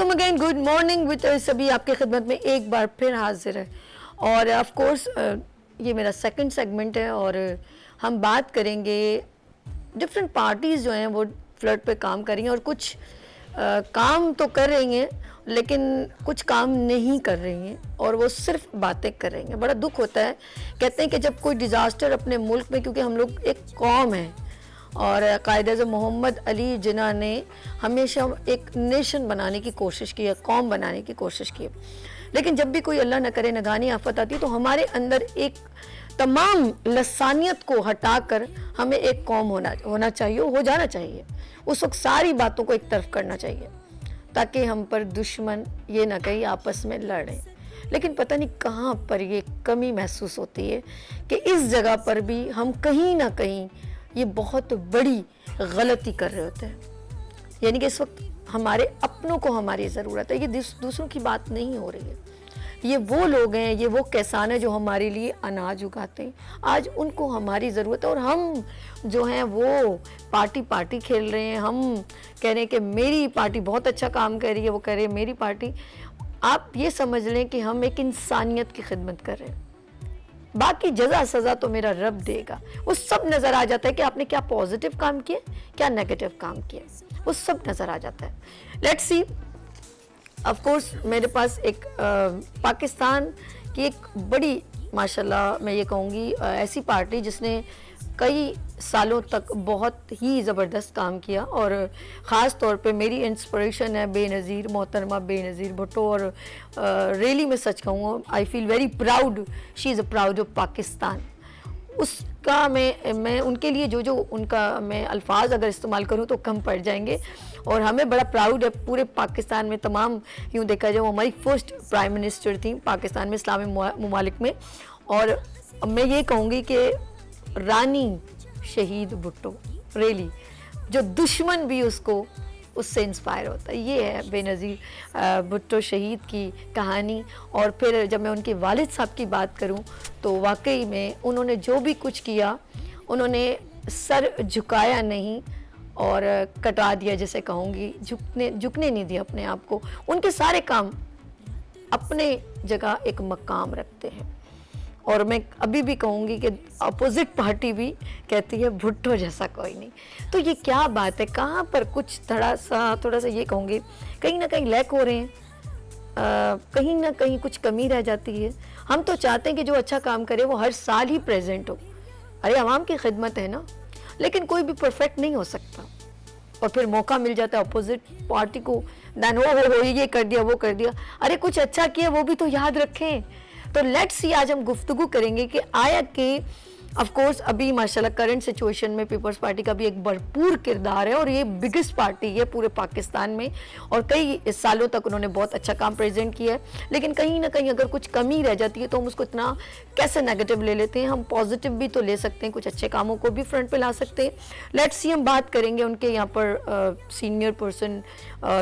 Welcome again, good morning with سبھی آپ کی خدمت میں ایک بار پھر حاضر ہے. اور آف کورس یہ میرا سیکنڈ سیگمنٹ ہے اور ہم بات کریں گے ڈفرینٹ پارٹیز جو ہیں وہ فلرٹ پہ کام کر رہی ہیں اور کچھ کام تو کر رہی ہیں لیکن کچھ کام نہیں کر رہی ہیں اور وہ صرف باتیں کر رہی ہیں. بڑا دکھ ہوتا ہے. کہتے ہیں کہ جب کوئی ڈیزاسٹر اپنے ملک میں, کیونکہ ہم لوگ ایک قوم ہیں اور قائد اعظم محمد علی جناح نے ہمیشہ ایک نیشن بنانے کی کوشش کی ہے, قوم بنانے کی کوشش کی ہے, لیکن جب بھی کوئی اللہ نہ کرے نگانی آفت آتی ہے تو ہمارے اندر ایک تمام لسانیت کو ہٹا کر ہمیں ایک قوم ہونا چاہیے, ہو جانا چاہیے. اس وقت ساری باتوں کو ایک طرف کرنا چاہیے تاکہ ہم پر دشمن یہ نہ کہیں آپس میں لڑیں. لیکن پتہ نہیں کہاں پر یہ کمی محسوس ہوتی ہے کہ اس جگہ پر بھی ہم کہیں نہ کہیں یہ بہت بڑی غلطی کر رہے ہوتے ہیں. یعنی کہ اس وقت ہمارے اپنوں کو ہماری ضرورت ہے, یہ دوسروں کی بات نہیں ہو رہی ہے. یہ وہ لوگ ہیں, یہ وہ کسان ہیں جو ہمارے لیے اناج اگاتے ہیں, آج ان کو ہماری ضرورت ہے. اور ہم جو ہیں وہ پارٹی کھیل رہے ہیں, ہم کہہ رہے ہیں کہ میری پارٹی بہت اچھا کام کر رہی ہے, وہ کہہ رہے ہیں میری پارٹی. آپ یہ سمجھ لیں کہ ہم ایک انسانیت کی خدمت کر رہے ہیں, باقی جزا سزا تو میرا رب دے گا. وہ سب نظر آ جاتا ہے کہ آپ نے کیا پازیٹیو کام کیا, کیا نیگیٹو کام کیا, وہ سب نظر آ جاتا ہے. Let's see. آف کورس میرے پاس ایک پاکستان کی ایک بڑی ماشاءاللہ میں یہ کہوں گی ایسی پارٹی جس نے کئی سالوں تک بہت ہی زبردست کام کیا, اور خاص طور پہ میری انسپریشن ہے بے نظیر محترمہ بے نظیر بھٹو. اور ریلی میں سچ کہوں I feel very proud, she is a proud of Pakistan. اس کا میں ان کے لیے جو ان کا میں الفاظ اگر استعمال کروں تو کم پڑ جائیں گے, اور ہمیں بڑا پراؤڈ ہے پورے پاکستان میں. تمام یوں دیکھا جائے وہ ہماری فرسٹ پرائم منسٹر تھیں پاکستان میں, اسلامی ممالک میں. اور میں یہ کہوں گی کہ رانی شہید بھٹو ریلی, جو دشمن بھی اس سے انسپائر ہوتا ہے. یہ ہے بے نظیر بھٹو شہید کی کہانی. اور پھر جب میں ان کے والد صاحب کی بات کروں تو واقعی میں انہوں نے جو بھی کچھ کیا انہوں نے سر جھکایا نہیں اور کٹا دیا جیسے کہوں گی, جھکنے نہیں دیا اپنے آپ کو. ان کے سارے کام اپنے جگہ ایک مقام رکھتے ہیں. اور میں ابھی بھی کہوں گی کہ اپوزٹ پارٹی بھی کہتی ہے بھٹو جیسا کوئی نہیں. تو یہ کیا بات ہے, کہاں پر کچھ تھوڑا سا یہ کہوں گی کہیں نہ کہیں لیک ہو رہے ہیں, کہیں نہ کہیں کچھ کمی رہ جاتی ہے. ہم تو چاہتے ہیں کہ جو اچھا کام کرے وہ ہر سال ہی پریزنٹ ہو. ارے عوام کی خدمت ہے نا, لیکن کوئی بھی پرفیکٹ نہیں ہو سکتا. اور پھر موقع مل جاتا ہے اپوزٹ پارٹی کو, دین ہو یہ کر دیا وہ کر دیا. ارے کچھ اچھا کیا وہ بھی تو یاد رکھیں. تو لیٹس سی, آج ہم گفتگو کریں گے کہ آیا کہ آف کورس ابھی ماشاءاللہ کرنٹ سچویشن میں پیپلز پارٹی کا بھی ایک بھرپور کردار ہے, اور یہ بگسٹ پارٹی ہے پورے پاکستان میں, اور کئی سالوں تک انہوں نے بہت اچھا کام پریزنٹ کیا ہے. لیکن کہیں نہ کہیں اگر کچھ کمی رہ جاتی ہے تو ہم اس کو اتنا کیسے نیگیٹو لے لیتے ہیں. ہم پازیٹیو بھی تو لے سکتے ہیں, کچھ اچھے کاموں کو بھی فرنٹ پہ لا سکتے ہیں. لیٹس سی, ہم بات کریں گے ان کے یہاں پر senior person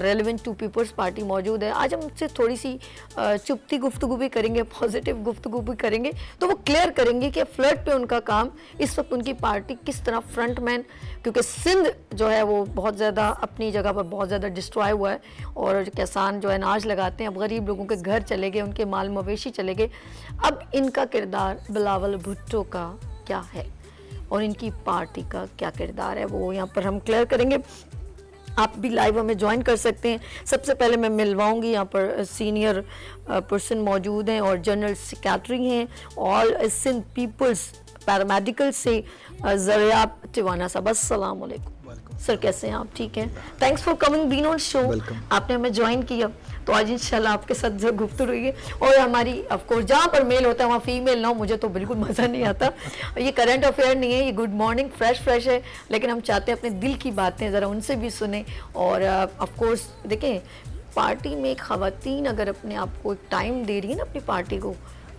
relevant to Peoples Party موجود ہے. آج ہم سے تھوڑی سی چپتی گفتگو بھی کریں گے, پازیٹیو گفتگو بھی کریں گے, تو وہ کلیئر کریں گے کہ فلرٹ پہ ان کا کام اس وقت ان کی پارٹی کس طرح فرنٹ مین, کیونکہ سندھ جو ہے وہ بہت زیادہ اپنی جگہ پر بہت زیادہ ڈسٹرائے ہوا ہے, اور کسان جو اناج لگاتے ہیں اب غریب لوگوں کے گھر چلے گئے, ان کے مال مویشی چلے گئے. اب ان کا کردار بلاول بھٹو کا کیا ہے اور ان کی پارٹی کا کیا کردار ہے, وہ یہاں پر ہم کلیئر کریں گے. آپ بھی لائیو ہمیں جوائن کر سکتے ہیں. سب سے پہلے میں ملواؤں گی, یہاں پر سینئر پرسن موجود ہیں اور جنرل سیکریٹری ہیں آل سندھ پیپلز پیرامیڈیکل سے زریاب ٹیوانا صاحب. السلام علیکم سر, کیسے ہیں آپ؟ ٹھیک ہیں, تھینکس فار کمنگ بین آن شو. آپ نے ہمیں جوائن کیا تو آج انشاءاللہ آپ کے ساتھ گفتگو رہی ہے. اور ہماری آف کورس جہاں پر میل ہوتا ہے وہاں فیمیل نہ ہو, مجھے تو بالکل مزہ نہیں آتا. یہ کرنٹ افیئر نہیں ہے, یہ گڈ مارننگ فریش ہے, لیکن ہم چاہتے ہیں اپنے دل کی باتیں ذرا ان سے بھی سنیں. اور آف کورس دیکھیں, پارٹی میں ایک خواتین اگر اپنے آپ کو ایک ٹائم دے رہی ہے نا اپنی پارٹی کو,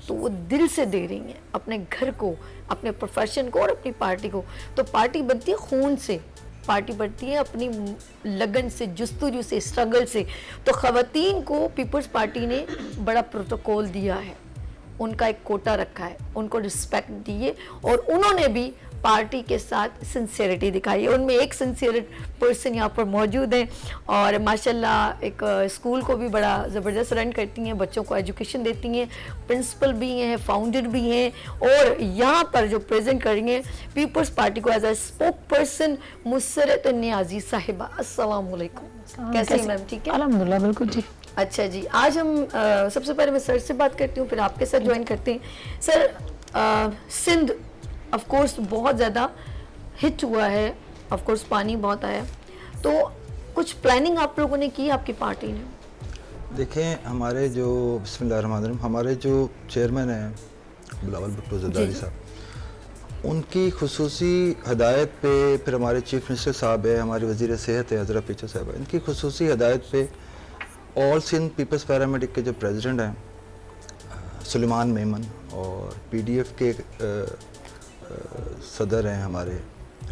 تو وہ دل سے دے رہی ہیں اپنے گھر کو, اپنے پروفیشن کو اور اپنی پارٹی کو. تو پارٹی بنتی ہے خون سے, پارٹی بڑھتی ہے اپنی لگن سے, جستجو سے, اسٹرگل سے. تو خواتین کو پیپلز پارٹی نے بڑا پروٹوکول دیا ہے, ان کا ایک کوٹا رکھا ہے, ان کو رسپیکٹ دیے, اور انہوں نے بھی پارٹی کے ساتھ سنسیئرٹی دکھائی ہے. ان میں ایک سنسیئر پرسن یہاں پر موجود ہیں اور ماشاءاللہ ایک اسکول کو بھی بڑا زبردست رن کرتی ہیں, بچوں کو ایجوکیشن دیتی ہیں, پرنسپل بھی ہیں, فاؤنڈر بھی ہیں, اور یہاں پر جو پریزنٹ کر رہی ہیں پیپلز پارٹی کو as a spoke person Musarrat نیازی صاحبہ. السلام علیکم, کیسے ہیں میم؟ ٹھیک ہے الحمدللہ, بالکل ٹھیک. اچھا جی, آج ہم سب سے پہلے میں سر سے بات کرتی ہوں, پھر آپ کے ساتھ جوائن کرتے ہیں. سر, سندھ آف کورس بہت زیادہ ہٹ ہوا ہے, آف کورس پانی بہت آیا, تو کچھ پلاننگ آپ لوگوں نے کی آپ کی پارٹی نے؟ دیکھیں, ہمارے جو بسم اللہ الرحمن الرحیم ہمارے جو چیئرمین ہیں بلاول بھٹو زرداری صاحب, ان کی خصوصی ہدایت پہ, پھر ہمارے چیف منسٹر صاحب ہے, ہمارے وزیر صحت ہے حضرت پیچھو صاحب ہے, ان کی خصوصی ہدایت پہ آل سندھ پیپلز پیرامیڈک کے جو پریزیڈنٹ ہیں سلیمان میمن, اور پی ڈی ایف کے صدر ہیں ہمارے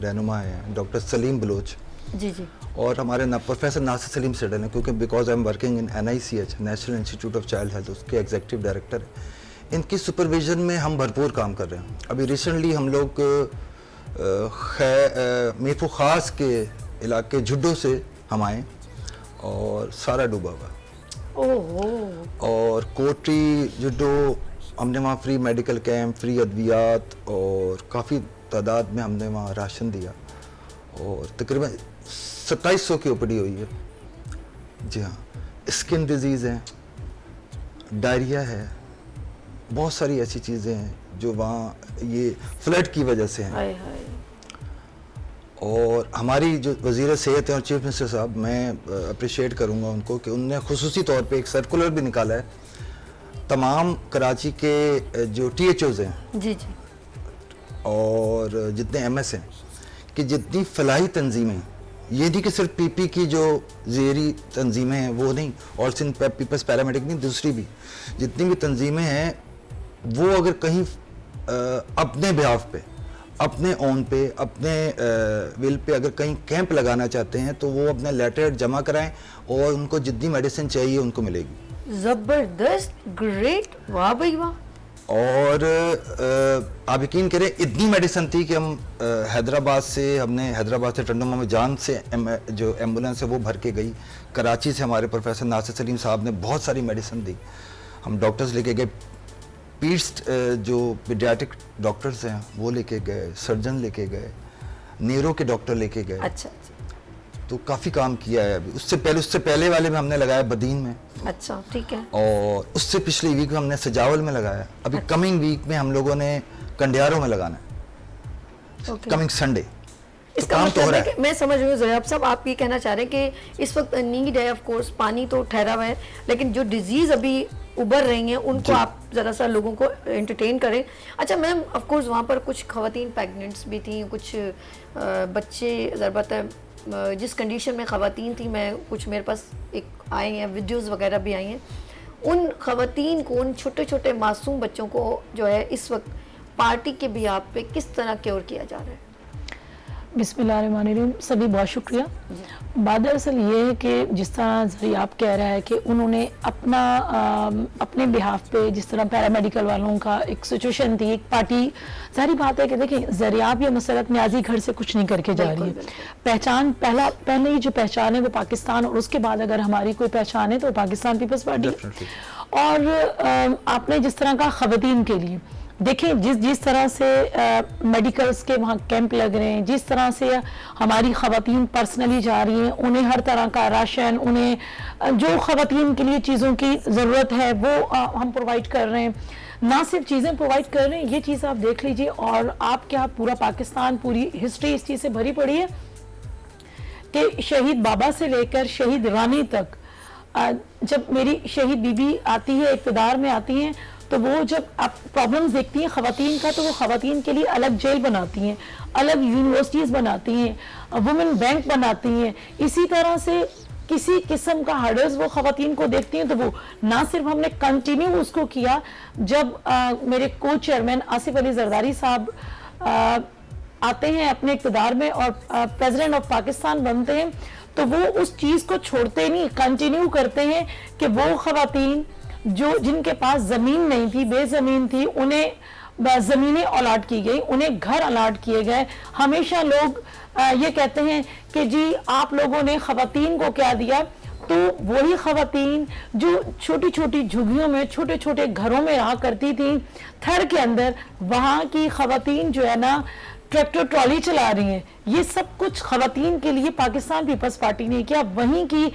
رہنما ہیں ڈاکٹر سلیم بلوچ, جی جی, اور ہمارے پروفیسر ناصر سلیم سیڈل ہیں, کیونکہ because I am working in NICH National Institute of Child Health, اس کے ایگزیکٹو ڈائریکٹر ہیں. ان کی سپرویژن میں ہم بھرپور کام کر رہے ہیں. ابھی ریسنٹلی ہم لوگ میرپور خاص کے علاقے جھڈو سے ہم آئے اور سارا ڈوبا ہوا, اور کوٹری جھڈو ہم نے وہاں فری میڈیکل کیمپ, فری ادویات, اور کافی تعداد میں ہم نے وہاں راشن دیا, اور تقریباً 2700 کی اوپیڈی ہوئی ہے. جی ہاں, اسکن ڈیزیز ہیں, ڈائریا ہے, بہت ساری ایسی چیزیں ہیں جو وہاں یہ فلڈ کی وجہ سے ہیں. اور ہماری جو وزیر صحت ہیں اور چیف منسٹر صاحب, میں اپریشیٹ کروں گا ان کو کہ انہوں نے خصوصی طور پہ ایک سرکولر بھی نکالا ہے تمام کراچی کے جو THOs ہیں, جی جی, اور جتنے MS ہیں, کہ جتنی فلاحی تنظیمیں, یہ نہیں کہ صرف PP کی جو زیری تنظیمیں ہیں وہ نہیں, اور سندھ پیپلز پیرامیڈک نہیں, دوسری بھی جتنی بھی تنظیمیں ہیں, وہ اگر کہیں اپنے بہاف پہ, اپنے اون پہ, اپنے ول پہ اگر کہیں کیمپ لگانا چاہتے ہیں تو وہ اپنے لیٹر جمع کرائیں, اور ان کو جتنی میڈیسن چاہیے ان کو ملے گی. زبردست, گریٹ, واہ بھائی واہ. اور آپ یقین کریں اتنی میڈیسن تھی کہ ہم حیدرآباد سے ٹنڈو میں جان سے جو ایمبولینس ہے وہ بھر کے گئی. کراچی سے ہمارے پروفیسر ناصر سلیم صاحب نے بہت ساری میڈیسن دی. ہم ڈاکٹرز لے کے گئے, پیٹس جو پیڈیاٹرک ڈاکٹرز ہیں وہ لے کے گئے, سرجن لے کے گئے, نیرو کے ڈاکٹر لے کے گئے. اچھا, تو کافی کام کیا ہے. ابھی اس سے پہلے والے میں ہم نے لگایا بدین میں. اچھا, ٹھیک ہے. اور اس سے پچھلی ویک میں ہم نے سجاول میں لگایا. ابھی کمنگ ویک میں ہم لوگوں نے کنڈیاروں میں لگانا ہے, کمنگ سنڈے. اس کا مطلب ہے کہ میں سمجھ رہی ہوں زیب صاحب, آپ یہ کہنا چاہ رہے ہیں کہ اس وقت نیڈ ہے, آف کورس پانی تو ٹھہرا ہوا ہے, لیکن جو ڈیزیز ابھی ابھر رہی ہیں ان کو آپ ذرا سا لوگوں کو انٹرٹین کریں. اچھا میم, آف کورس وہاں پر کچھ خواتین پیگننٹس بھی تھیں, کچھ بچے, ضرورت ہے جس کنڈیشن میں خواتین تھیں, میں کچھ میرے پاس ایک آئے ہیں ویڈیوز وغیرہ بھی آئی ہیں, ان خواتین کو, ان چھوٹے چھوٹے معصوم بچوں کو جو ہے اس وقت پارٹی کے بھی آپ پہ کس طرح کیور کیا جا رہا ہے؟ بسم اللہ الرحمن الرحیم. سبھی بہت شکریہ. بات دراصل یہ ہے کہ جس طرح زریاب کہہ رہا ہے کہ انہوں نے اپنے بہاف پہ, جس طرح پیرامیڈیکل والوں کا ایک سچویشن تھی, ایک پارٹی, ظاہری بات ہے کہ دیکھیں زریاب یا مسرت نیازی گھر سے کچھ نہیں کر کے جا رہی ہے. پہچان پہلے ہی جو پہچان ہے وہ پاکستان, اور اس کے بعد اگر ہماری کوئی پہچان ہے تو پاکستان پیپلز پارٹی. اور آپ نے جس طرح کا خواتین کے لیے دیکھیں, جس طرح سے میڈیکلز کے وہاں کیمپ لگ رہے ہیں, جس طرح سے ہماری خواتین پرسنلی جا رہی ہیں, انہیں ہر طرح کا راشن, انہیں جو خواتین کے لیے چیزوں کی ضرورت ہے وہ ہم پرووائڈ کر رہے ہیں. نہ صرف چیزیں پرووائڈ کر رہے ہیں, یہ چیز آپ دیکھ لیجئے, اور آپ کیا پورا پاکستان, پوری ہسٹری اس چیز سے بھری پڑی ہے کہ شہید بابا سے لے کر شہید رانی تک, جب میری شہید بی بی آتی ہے, اقتدار میں آتی ہیں, تو وہ جب آپ پرابلمز دیکھتی ہیں خواتین کا, تو وہ خواتین کے لیے الگ جیل بناتی ہیں, الگ یونیورسٹیز بناتی ہیں, وومن بینک بناتی ہیں. اسی طرح سے کسی قسم کا ہرڈلز وہ خواتین کو دیکھتی ہیں, تو وہ نہ صرف ہم نے کنٹینیو اس کو کیا, جب میرے کو چیئرمین آصف علی زرداری صاحب آتے ہیں اپنے اقتدار میں اور پریزیڈنٹ آف پاکستان بنتے ہیں, تو وہ اس چیز کو چھوڑتے نہیں, کنٹینیو کرتے ہیں کہ وہ خواتین جن کے پاس زمین نہیں تھی, بے زمین تھی, انہیں زمینیں الاٹ کی گئی, انہیں گھر الاٹ کیے گئے. ہمیشہ لوگ یہ کہتے ہیں کہ جی آپ لوگوں نے خواتین کو کیا دیا, تو وہی خواتین جو چھوٹی چھوٹی جھگیوں میں چھوٹے چھوٹے گھروں میں رہا کرتی تھیں تھر کے اندر, وہاں کی خواتین جو ہے نا ٹریکٹر ٹرالی چلا رہی ہیں. یہ سب کچھ خواتین کے لیے پاکستان پیپلز پارٹی نے کیا. وہیں کی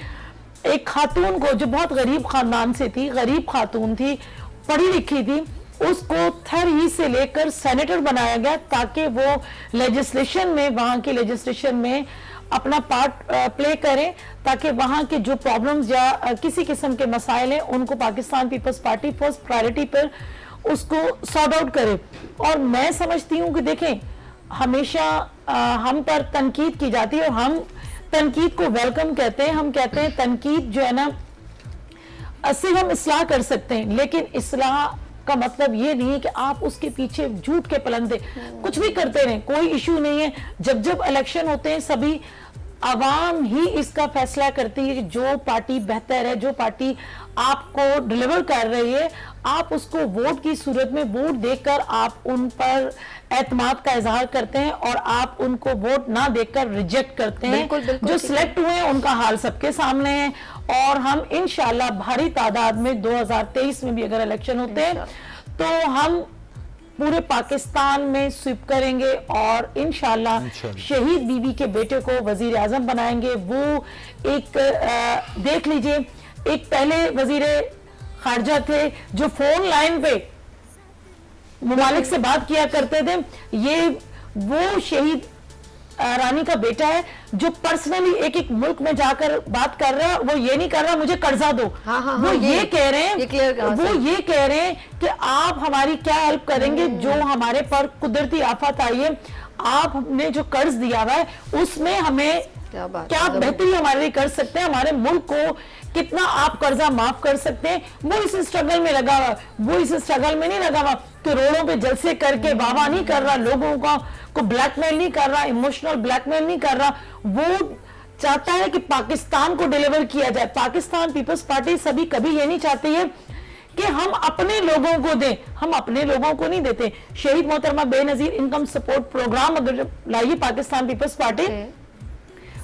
ایک خاتون کو جو بہت غریب خاندان سے تھی, غریب خاتون تھی, پڑھی لکھی تھی, اس کو تھر ہی سے لے کر سینیٹر بنایا گیا تاکہ وہ لیجسلیشن میں, وہاں کی لیجسلیشن میں اپنا پارٹ پلے کریں, تاکہ وہاں کے جو پرابلمز یا کسی قسم کے مسائل ہیں ان کو پاکستان پیپلز پارٹی فرسٹ پرائیورٹی پر اس کو سارٹ آؤٹ کرے. اور میں سمجھتی ہوں کہ دیکھیں ہمیشہ ہم پر تنقید کی جاتی ہے اور ہم تنقید کو ویلکم کہتے ہیں. ہم کہتے ہیں تنقید جو ہے نا صرف ہم اصلاح کر سکتے ہیں, لیکن اصلاح کا مطلب یہ نہیں ہے کہ آپ اس کے پیچھے جھوٹ کے پلندے کچھ بھی کرتے رہیں, کوئی ایشو نہیں ہے. جب الیکشن ہوتے ہیں سبھی عوام ہی اس کا فیصلہ کرتی ہے کہ جو پارٹی بہتر ہے, جو پارٹی آپ کو ڈیلیور کر رہی ہے, آپ اس کو ووٹ کی صورت میں ووٹ دے کر آپ ان پر اعتماد کا اظہار کرتے ہیں اور آپ ان کو ووٹ نہ دے کر ریجیکٹ کرتے ہیں. جو سلیکٹ ہوئے ہیں ان کا حال سب کے سامنے ہے, اور ہم انشاءاللہ بھاری تعداد میں 2023 میں بھی اگر الیکشن ہوتے ہیں تو ہم پورے پاکستان میں سویپ کریں گے اور انشاءاللہ شہید بی بی کے بیٹے کو وزیر اعظم بنائیں گے. وہ ایک دیکھ لیجئے, ایک پہلے وزیر خارجہ تھے جو فون لائن پہ ممالک سے بات کیا کرتے تھے, یہ وہ شہید رانی کا بیٹا ہے جو پرسنلی ایک ایک ملک میں جا کر بات کر رہا ہے. وہ یہ نہیں کر رہا مجھے قرضہ دو, وہ یہ کہہ رہے ہیں کہ آپ ہماری کیا ہیلپ کریں گے, جو ہمارے پر قدرتی آفت آئی ہے, آپ نے جو قرض دیا ہوا ہے اس میں ہمیں کیا بہتری ہمارے لیے کر سکتے ہیں, ہمارے ملک کو کتنا آپ قرضہ معاف کر سکتے ہیں. وہ اس اسٹرگل میں لگا ہوا, وہ اس اسٹرگل میں نہیں لگا ہوا کہ روڈوں پہ جلسے کر کے واہ نہیں کر رہا, لوگوں کو بلیک میل نہیں کر رہا, ایموشنل بلیک میل نہیں کر رہا. وہ چاہتا ہے کہ پاکستان کو ڈیلیور کیا جائے. پاکستان پیپلز پارٹی سبھی کبھی یہ نہیں چاہتی ہے کہ ہم اپنے لوگوں کو دیں, ہم اپنے لوگوں کو نہیں دیتے. شہید محترمہ بے نظیر انکم سپورٹ پروگرام اگر لائی پاکستان پیپلز پارٹی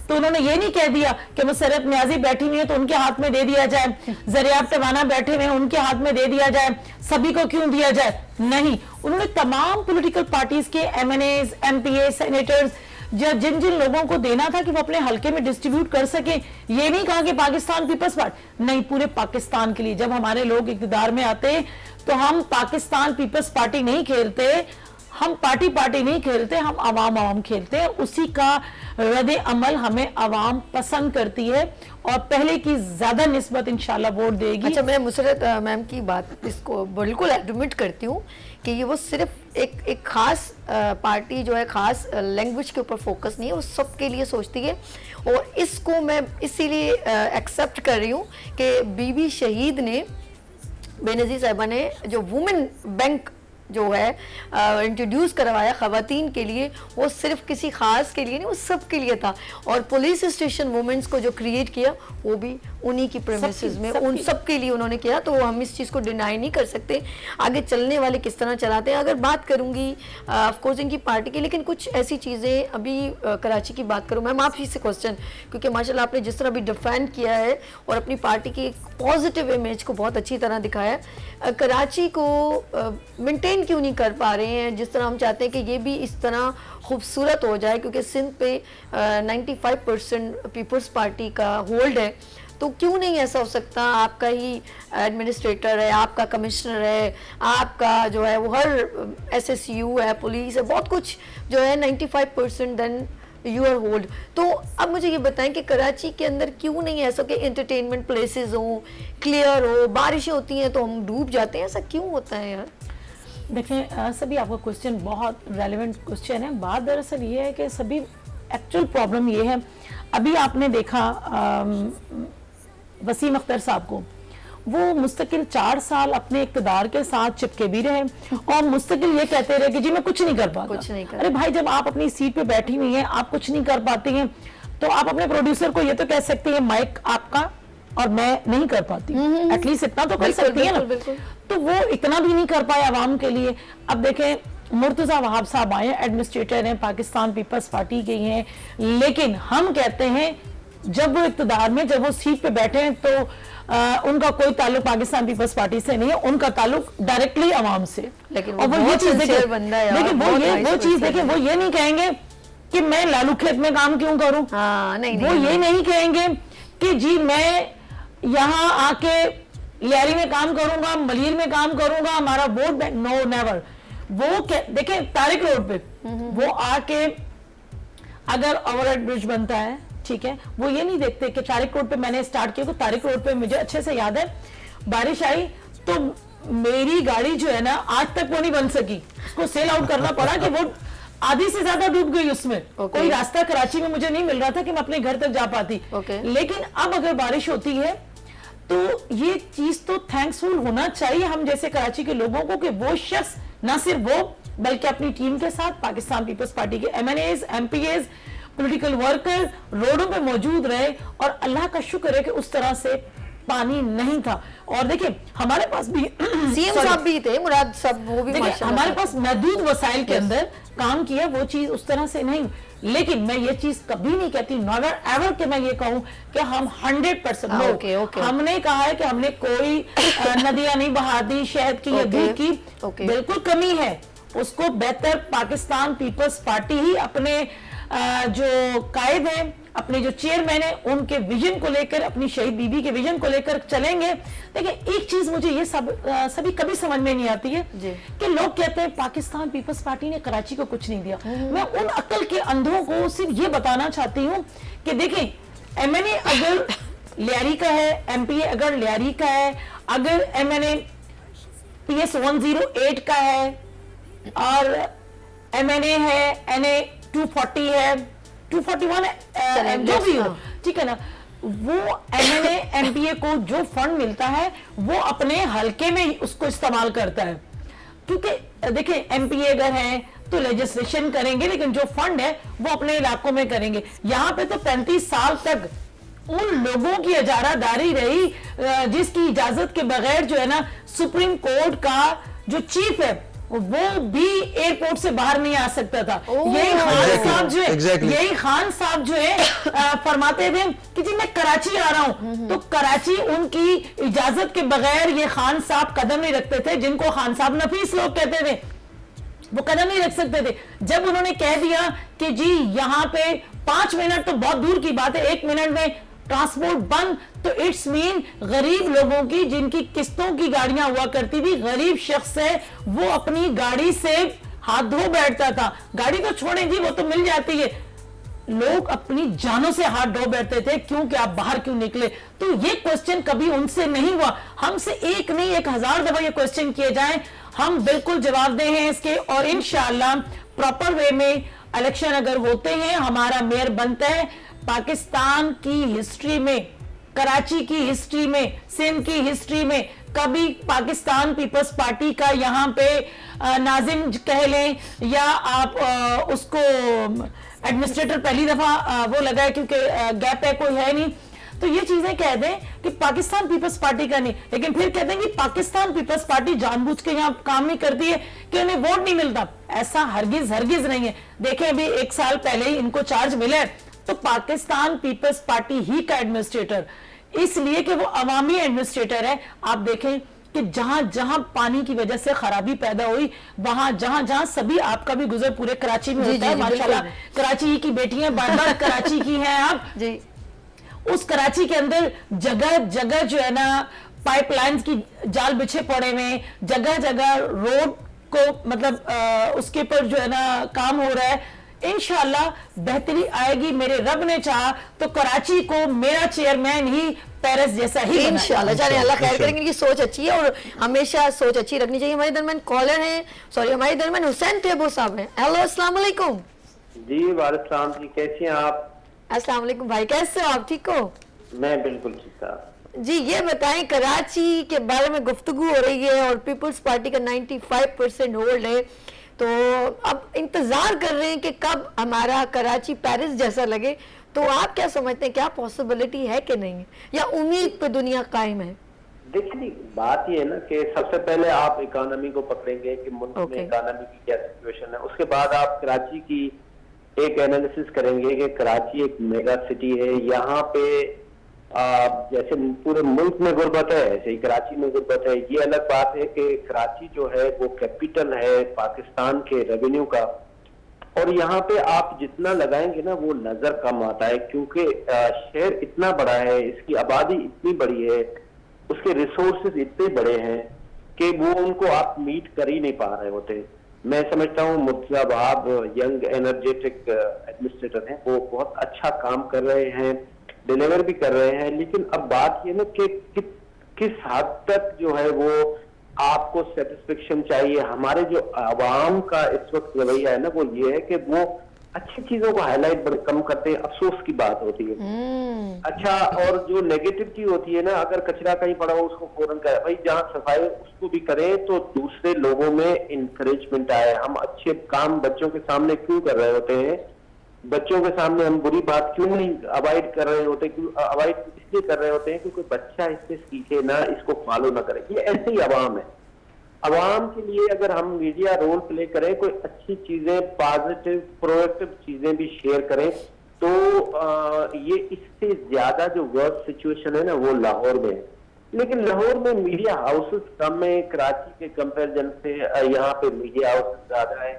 تو انہوں نے یہ نہیں کہہ دیا کہ مسرت نیازی بیٹھی ہوئی ہے تو ان کے ہاتھ میں دے دیا جائے, زریاب ٹوانا بیٹھے ہوئے ان کے ہاتھ میں دے دیا جائے, سبھی کو کیوں دیا جائے. نہیں, انہوں نے تمام پولیٹیکل پارٹیز کے M N As, M P A, senators, جن لوگوں کو دینا تھا کہ وہ اپنے حلقے میں ڈسٹریبیوٹ کر سکیں. یہ نہیں کہا کہ پاکستان پیپلز پارٹی نہیں, پورے پاکستان کے لیے. جب ہمارے لوگ اقتدار میں آتے تو ہم پاکستان پیپلز پارٹی نہیں کھیلتے, ہم پارٹی نہیں کھیلتے, ہم عوام کھیلتے ہیں. اسی کا رد عمل ہمیں عوام پسند کرتی ہے اور پہلے کی زیادہ نسبت انشاءاللہ ووٹ دے گی. اچھا, میں مسرت میم کی بات اس کو بالکل ایڈمٹ کرتی ہوں کہ یہ وہ صرف ایک خاص پارٹی جو ہے خاص لینگویج کے اوپر فوکس نہیں ہے, وہ سب کے لیے سوچتی ہے. اور اس کو میں اسی لیے ایکسیپٹ کر رہی ہوں کہ بی بی شہید نے, بے نظیر صاحبہ نے جو وومن بینک جو ہے انٹروڈیوس کروایا خواتین کے لیے, وہ صرف کسی خاص کے لیے نہیں, وہ سب کے لیے تھا. اور پولیس اسٹیشن وومنس کو جو کریٹ کیا وہ بھی انہی کی پریمیسز میں ان سب کے لیے انہوں نے کیا. تو ہم اس چیز کو ڈینائی نہیں کر سکتے. آگے چلنے والے کس طرح چلاتے ہیں اگر بات کروں گی آف کورس ان کی پارٹی کی, لیکن کچھ ایسی چیزیں ابھی کراچی کی بات کروں میں آپ ہی سے کوسچن, کیونکہ ماشاءاللہ آپ نے جس طرح بھی ڈیفینڈ کیا ہے اور اپنی پارٹی کی ایک پازیٹیو امیج کو بہت اچھی طرح دکھایا ہے, کراچی کو مینٹین کیوں نہیں کر پا رہے ہیں جس طرح ہم چاہتے ہیں کہ یہ بھی اس طرح خوبصورت ہو جائے, کیونکہ سندھ پہ 95% پیپلز پارٹی کا ہولڈ ہے. تو کیوں نہیں ایسا ہو سکتا, آپ کا ہی ایڈمنسٹریٹر ہے, آپ کا کمشنر ہے, آپ کا جو ہے وہ ہر ایس ایس یو ہے, پولیس ہے, بہت کچھ جو ہے 95% دین یور ہولڈ. تو اب مجھے یہ بتائیں کہ کراچی کے اندر کیوں نہیں ایسا کہ انٹرٹینمنٹ پلیسز ہوں, کلیئر ہو, بارشیں ہوتی ہیں تو ہم ڈوب جاتے ہیں, ایسا کیوں ہوتا ہے یار؟ دیکھیں سبھی آپ کا کوسچن بہت ریلیونٹ کوسچن ہے. بات دراصل یہ ہے کہ سبھی ایکچوئل پرابلم یہ ہے, ابھی آپ نے دیکھا وسیم اختر صاحب کو, وہ مستقل 4 سال اپنے اقتدار کے ساتھ چپکے بھی رہے اور مستقل یہ کہتے رہے کہ جی میں کچھ نہیں کر پاتا. ارے بھائی, جب آپ اپنی سیٹ پہ بیٹھی ہوئی ہیں, آپ کچھ نہیں کر پاتی ہیں, تو آپ اپنے پروڈیوسر کو یہ تو کہہ سکتے ہیں مائک آپ کا, اور میں نہیں کر پاتی, ایٹ لیسٹ اتنا تو کر سکتی ہے نا, تو وہ اتنا بھی نہیں کر پائے عوام کے لیے. اب دیکھیں مرتضیٰ وہاب صاحب آئے ہیں, ایڈمنسٹریٹر ہیں, پاکستان پیپلز پارٹی کے ہیں, لیکن ہم کہتے ہیں جب وہ اقتدار میں, جب وہ سیٹ پہ بیٹھے ہیں تو ان کا کوئی تعلق پاکستان پیپلز پارٹی سے نہیں ہے, ان کا تعلق ڈائریکٹلی عوام سے. لیکن اور وہ یہ چیز دیکھیں, وہ یہ نہیں کہیں گے کہ میں لالو کھیت میں کام کیوں کروں, وہ یہ نہیں کہیں گے کہ جی میں یہاں آ کے لیاری میں کام کروں گا, ملیر میں کام کروں گا, ہمارا ووٹ بینک, نو نیور. وہ دیکھیں طارق روڈ پہ وہ آ کے اگر اوور ہیڈ برج بنتا ہے, ٹھیک ہے, وہ یہ نہیں دیکھتے کہ طارق روڈ پہ میں نے اسٹارٹ کیا, طارق روڈ پہ مجھے اچھے سے یاد ہے بارش آئی تو میری گاڑی جو ہے نا آج تک وہ نہیں بن سکی, اس کو سیل آؤٹ کرنا پڑا کہ وہ آدھی سے زیادہ ڈوب گئی اس میں. کوئی راستہ کراچی میں مجھے نہیں مل رہا تھا کہ میں اپنے گھر تک جا پاتی. لیکن اب اگر بارش ہوتی ہے تو یہ چیز تو تھینکس فل ہونا چاہیے ہم جیسے کراچی کے لوگوں کو کہ وہ شخص نہ صرف وہ بلکہ اپنی ٹیم کے ساتھ پاکستان پیپلز پارٹی کے MNAs, MPAs, پولیٹیکل ورکر روڈوں پہ موجود رہے. اور اللہ کا شکر ہے کہ اس طرح سے پانی نہیں تھا. اور دیکھیں ہمارے پاس بھی CM صاحب بھی تھے, مراد صاحب, وہ بھی ہمارے پاس محدود وسائل کے اندر کام کیا, وہ چیز اس طرح سے نہیں. لیکن میں یہ چیز کبھی نہیں کہتی never ever کہ میں یہ کہوں کہ ہم 100% ہم نے کہا ہے کہ ہم نے کوئی ندیاں نہیں بہا دی شہد کی یا دودھ کی, بالکل کمی ہے. اس کو بہتر پاکستان پیپلز پارٹی ہی اپنے جو قائد ہیں, اپنے جو چیئرمین ہیں, ان کے ویژن کو لے کر, اپنی شہید بی بی کے ویژن کو لے کر چلیں گے. دیکھیں ایک چیز مجھے یہ سبھی کبھی سمجھ میں نہیں آتی ہے کہ لوگ کہتے ہیں پاکستان پیپلز پارٹی نے کراچی کو کچھ نہیں دیا. میں ان عقل کے اندھوں کو صرف یہ بتانا چاہتی ہوں کہ دیکھیں MNA اگر لیاری کا ہے, MPA اگر لیاری کا ہے, اگر MNA PS 108 کا ہے, اور MNA ہے, NA 240 ہے, 241 ہے, جو بھی ہو, ٹھیک ہے نا, وہ MNA MPA کو جو فنڈ ملتا ہے وہ اپنے حلقے میں اس کو استعمال کرتا ہے. کیونکہ دیکھیں MPA اگر ہیں تو لیجسلیشن کریں گے, لیکن جو فنڈ ہے وہ اپنے علاقوں میں کریں گے. یہاں پہ تو 35 سال تک ان لوگوں کی اجارہ داری رہی جس کی اجازت کے بغیر جو ہے نا سپریم کورٹ کا جو چیف ہے وہ بھی ایئرپورٹ سے باہر نہیں آ سکتا تھا. یہی خان صاحب جو ہے فرماتے تھے کہ جی میں کراچی آ رہا ہوں, تو کراچی ان کی اجازت کے بغیر یہ خان صاحب قدم نہیں رکھتے تھے, جن کو خان صاحب نفیس لوگ کہتے تھے, وہ قدم نہیں رکھ سکتے تھے. جب انہوں نے کہہ دیا کہ جی یہاں پہ 5 منٹ تو بہت دور کی بات ہے, 1 منٹ میں ٹرانسپورٹ بند, تو اٹس مین غریب لوگوں کی جن کی قسطوں کی گاڑیاں ہوا کرتی تھی, غریب شخص ہے وہ اپنی گاڑی سے ہاتھ دھو بیٹھتا تھا. گاڑی تو چھوڑیں جی, وہ تو مل جاتی ہے, لوگ اپنی جانوں سے ہاتھ دھو بیٹھتے تھے کیوں کہ آپ باہر کیوں نکلے. تو یہ کوسچن کبھی ان سے نہیں ہوا, ہم سے ایک نہیں 1000 دفعہ یہ کوسچن کیے جائیں, ہم بالکل جواب دہ ہیں اس کے. اور انشاءاللہ پراپر وے میں الیکشن اگر ہوتے ہیں, ہمارا میئر بنتا ہے. پاکستان کی ہسٹری میں, کراچی کی ہسٹری میں, سندھ کی ہسٹری میں کبھی پاکستان پیپلز پارٹی کا یہاں پہ ناظم کہہ لیں یا آپ اس کو ایڈمنسٹریٹر پہلی دفعہ وہ لگا ہے کیونکہ گیپ ہے کوئی ہے نہیں, تو یہ چیزیں کہہ دیں کہ پاکستان پیپلز پارٹی کا نہیں, لیکن پھر کہتے ہیں کہ پاکستان پیپلز پارٹی جان بوجھ کے یہاں کام نہیں کرتی ہے کہ انہیں ووٹ نہیں ملتا. ایسا ہرگز نہیں ہے. دیکھیں ابھی 1 سال پہلے ہی ان کو چارج ملا ہے, تو پاکستان پیپلز پارٹی ہی کا ایڈمنسٹریٹر, اس لیے کہ وہ عوامی ایڈمنسٹریٹر ہے. آپ دیکھیں کہ جہاں جہاں پانی کی وجہ سے خرابی پیدا ہوئی, وہاں جہاں سبھی, آپ کا بھی گزر پورے کراچی میں ہوتا ہے ماشاءاللہ, کراچی کی بیٹیاں بار کراچی کی ہیں آپ جی, اس کراچی کے اندر جگہ جگہ جو ہے نا پائپ لائنز کی جال بچھے پڑے ہوئے, جگہ روڈ کو مطلب اس کے پر جو ہے نا کام ہو رہا ہے. انشاءاللہ بہتری آئے گی, میرے رب نے چاہا تو کراچی کو میرا چیئرمین ہی پیرس جیسا ہی انشاءاللہ. جانے اللہ خیر کریں گے, کی سوچ اچھی ہے اور ہمیشہ سوچ اچھی رکھنی چاہیے. ہمارے درمیان کالر ہیں, ہمارے درمیان حسین ٹیبو صاحب ہیں. ہیلو, السلام علیکم. جی وعلیکم السلام جی, کیسی ہیں آپ؟ السلام علیکم بھائی, کیسے ہو آپ, ٹھیک ہو؟ میں بالکل ٹھیک تھا جی. یہ بتائیں کراچی کے بارے میں گفتگو ہو رہی ہے اور پیپلز پارٹی کا 95% ہولڈ ہے, تو اب انتظار کر رہے ہیں کہ کب ہمارا کراچی پیرس جیسا لگے. تو تو آپ کیا سمجھتے ہیں, کیا پاسبلٹی ہے کہ نہیں ہے, یا امید پہ دنیا قائم ہے؟ دیکھیے بات یہ ہے نا کہ سب سے پہلے آپ اکانومی کو پکڑیں گے کہ ملک میں اکانومی کی کیا سچویشن ہے. اس کے بعد آپ کراچی کی ایک انالیسس کریں گے کہ کراچی ایک میگا سٹی ہے, یہاں پہ جیسے پورے ملک میں غربت ہے ایسے ہی کراچی میں غربت ہے. یہ الگ بات ہے کہ کراچی جو ہے وہ کیپٹل ہے پاکستان کے ریونیو کا, اور یہاں پہ آپ جتنا لگائیں گے نا وہ نظر کم آتا ہے, کیونکہ شہر اتنا بڑا ہے, اس کی آبادی اتنی بڑی ہے, اس کے ریسورسز اتنے بڑے ہیں کہ وہ ان کو آپ میٹ کر ہی نہیں پا رہے ہوتے. میں سمجھتا ہوں مرتضی وہاب ینگ انرجیٹک ایڈمنسٹریٹر ہیں, وہ بہت اچھا کام کر رہے ہیں, ڈیلیور بھی کر رہے ہیں, لیکن اب بات یہ نا کہ کس حد تک جو ہے وہ آپ کو سیٹسفیکشن چاہیے. ہمارے جو عوام کا اس وقت رویہ ہے نا وہ یہ ہے کہ وہ اچھی چیزوں کو ہائی لائٹ بڑے کم کرتے ہیں, افسوس کی بات ہوتی ہے. اچھا, اور جو نیگیٹیوٹی ہوتی ہے نا, اگر کچرا کہیں پڑا ہو اس کو فوراً کرے, بھائی جہاں صفائی اس کو بھی کریں تو دوسرے لوگوں میں انکریجمنٹ آئے. ہم اچھے کام بچوں کے سامنے کیوں کر رہے ہوتے ہیں, بچوں کے سامنے ہم بری بات کیوں نہیں اوائڈ کر رہے ہوتے, اوائڈ اس لیے کر رہے ہوتے ہیں کہ کوئی بچہ اس سے سیکھے نہ, اس کو فالو نہ کرے. یہ ایسے ہی عوام ہے. عوام کے لیے اگر ہم میڈیا رول پلے کریں, کوئی اچھی چیزیں پازیٹیو پرویکٹیو چیزیں بھی شیئر کریں, تو یہ اس سے زیادہ جو ورس سچویشن ہے نا وہ لاہور میں ہے. لیکن لاہور میں میڈیا ہاؤسز کم ہے کراچی کے کمپیریزن سے, یہاں پہ میڈیا ہاؤسز زیادہ ہے.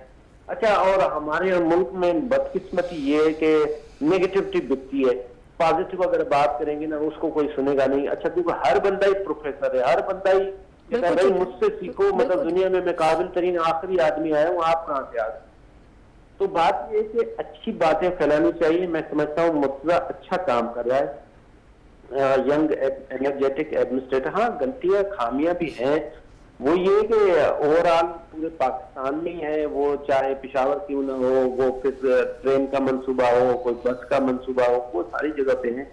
اچھا, اور ہمارے ملک میں بدقسمتی یہ ہے کہ نیگیٹیوٹی بکتی ہے, پازیٹیو اگر بات کریں گے نا اس کو کوئی سنے گا نہیں. اچھا, کیونکہ ہر بندہ ہی پروفیسر ہے, ہر بندہ ہی کہتا ہے بھائی مجھ سے سیکھو, مطلب دنیا میں قابل ترین آخری آدمی آیا ہوں, آپ کہاں سے آ گئے. تو بات یہ ہے کہ اچھی باتیں پھیلانی چاہیے. میں سمجھتا ہوں مرتضی اچھا کام کر رہا ہے, ینگ انرجیٹک ایڈمنسٹریٹر. ہاں غلطیاں خامیاں بھی ہیں, وہ یہ کہ اوور آل پورے پاکستان میں ہی ہے, وہ چاہے پشاور کیوں نہ ہو, وہ پھر ٹرین کا منصوبہ ہو, کوئی بس کا منصوبہ ہو, وہ ساری جگہ پہ ہیں.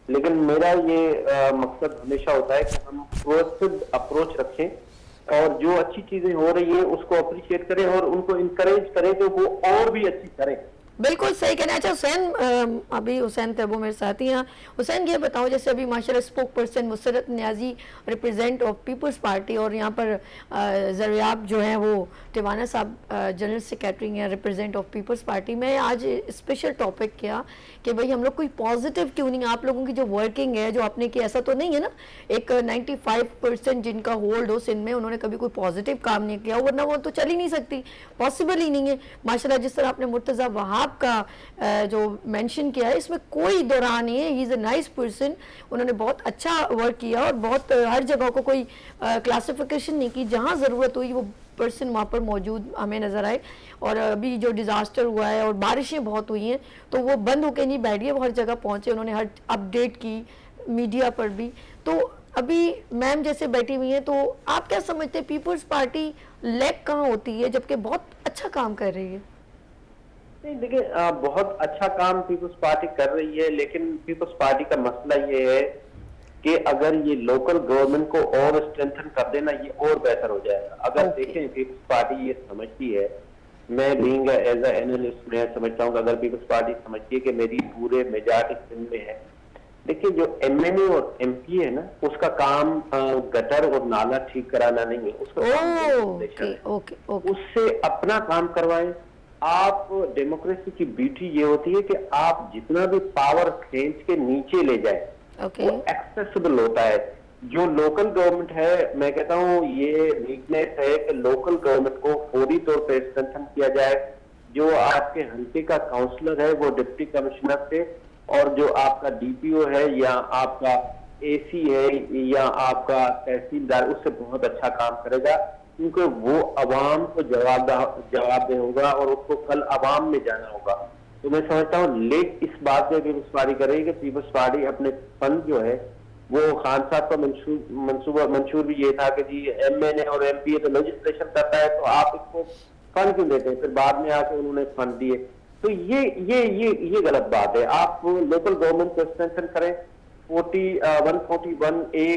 لیکن میرا یہ مقصد ہمیشہ ہوتا ہے کہ ہم پرویکٹیو اپروچ رکھیں اور جو اچھی چیزیں ہو رہی ہیں اس کو اپریشیٹ کریں اور ان کو انکریج کریں کہ وہ اور بھی اچھی کریں. بالکل صحیح کہنا. اچھا حسین, ابھی حسین تیبو میرے ساتھی ہیں. حسین یہ بتاؤ, جیسے ابھی ماشاءاللہ spokesperson Musarrat Niazi represent of Peoples Party, اور یہاں پر زریاب جو ہیں وہ ٹیوانا صاحب جنرل سیکریٹری ہیں ریپرزینٹ آف پیپلز پارٹی. میں آج اسپیشل ٹاپک کیا کہ بھئی ہم لوگ کوئی پازیٹیو کیوں نہیں, آپ لوگوں کی جو ورکنگ ہے جو آپ نے کیا, ایسا تو نہیں ہے نا ایک 95% جن کا ہولڈ ہو سندھ میں انہوں نے کبھی کوئی پازیٹیو کام نہیں کیا, ورنہ وہ تو چل ہی نہیں سکتی, پاسبل ہی نہیں ہے. ماشاءاللہ جس طرح آپ نے مرتضی وہاب کا جو مینشن کیا ہے, اس میں کوئی دوران نہیں ہے, ہی از اے نائس پرسن. انہوں نے بہت اچھا ورک کیا اور بہت ہر جگہ کو کوئی کلاسیفیکیشن نہیں کی, جہاں ضرورت ہوئی وہ پرسن وہاں پر موجود ہمیں نظر آئے. اور ابھی جو ڈیزاسٹر ہوا ہے اور بارشیں بہت ہوئی ہیں تو وہ بند ہو کے نہیں بیٹھ گئے, وہ ہر جگہ پہنچے, انہوں نے ہر اپڈیٹ کی میڈیا پر بھی. تو ابھی میم جیسے بیٹھی ہوئی ہیں, تو آپ کیا سمجھتے ہیں پیپلز پارٹی لیگ کہاں ہوتی ہے جبکہ بہت اچھا کام کر رہی ہے؟ نہیں دیکھیں, بہت اچھا کام پیپلز پارٹی کر رہی ہے, لیکن پیپلز پارٹی کا مسئلہ یہ ہے کہ اگر یہ لوکل گورنمنٹ کو اور اسٹرینتھن کر دینا یہ اور بہتر ہو جائے گا. اگر دیکھیں پیپلز پارٹی یہ سمجھتی ہے, میں بینگ ایز اے اینالسٹ میں سمجھتا ہوں کہ اگر پیپلز پارٹی سمجھتی ہے کہ میری پورے میجارٹی سندھ میں ہے, دیکھیے جو ایم این اے اور ایم پی ہے نا اس کا کام گٹر اور نالا ٹھیک کرانا نہیں ہے, اس کا اس سے اپنا کام کروائیں. آپ ڈیموکریسی کی بیوٹی یہ ہوتی ہے کہ آپ جتنا بھی پاور کھینچ کے نیچے لے جائیں وہ ایکسیسیبل ہوتا ہے. جو لوکل گورنمنٹ ہے, میں کہتا ہوں یہ ویکنیس ہے کہ لوکل گورنمنٹ کو فوری طور پہ اسٹرینتھن کیا جائے. جو آپ کے حلقے کا کاؤنسلر ہے وہ ڈپٹی کمشنر سے, اور جو آپ کا ڈی پی او ہے یا آپ کا اے سی ہے یا آپ کا تحصیلدار اس سے بہت اچھا کام کرے گا, کیونکہ وہ عوام کو جواب دہ ہوگا اور اس کو کل عوام میں جانا ہوگا. تو میں سمجھتا ہوں لیک اس بات پہ پیپلز پارٹی کرے گی کہ پیپلز پارٹی اپنے فنڈ جو ہے وہ خان صاحب کا منشور بھی یہ تھا کہ جی ایم این اے اور ایم پی اے تو لیجسلیشن کرتا ہے تو آپ اس کو فنڈ کیوں دیتے ہیں, پھر بعد میں آ کے انہوں نے فنڈ دیے. تو یہ غلط بات ہے. آپ لوکل گورنمنٹ کو اسٹرینتھن کریں, 141A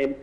MP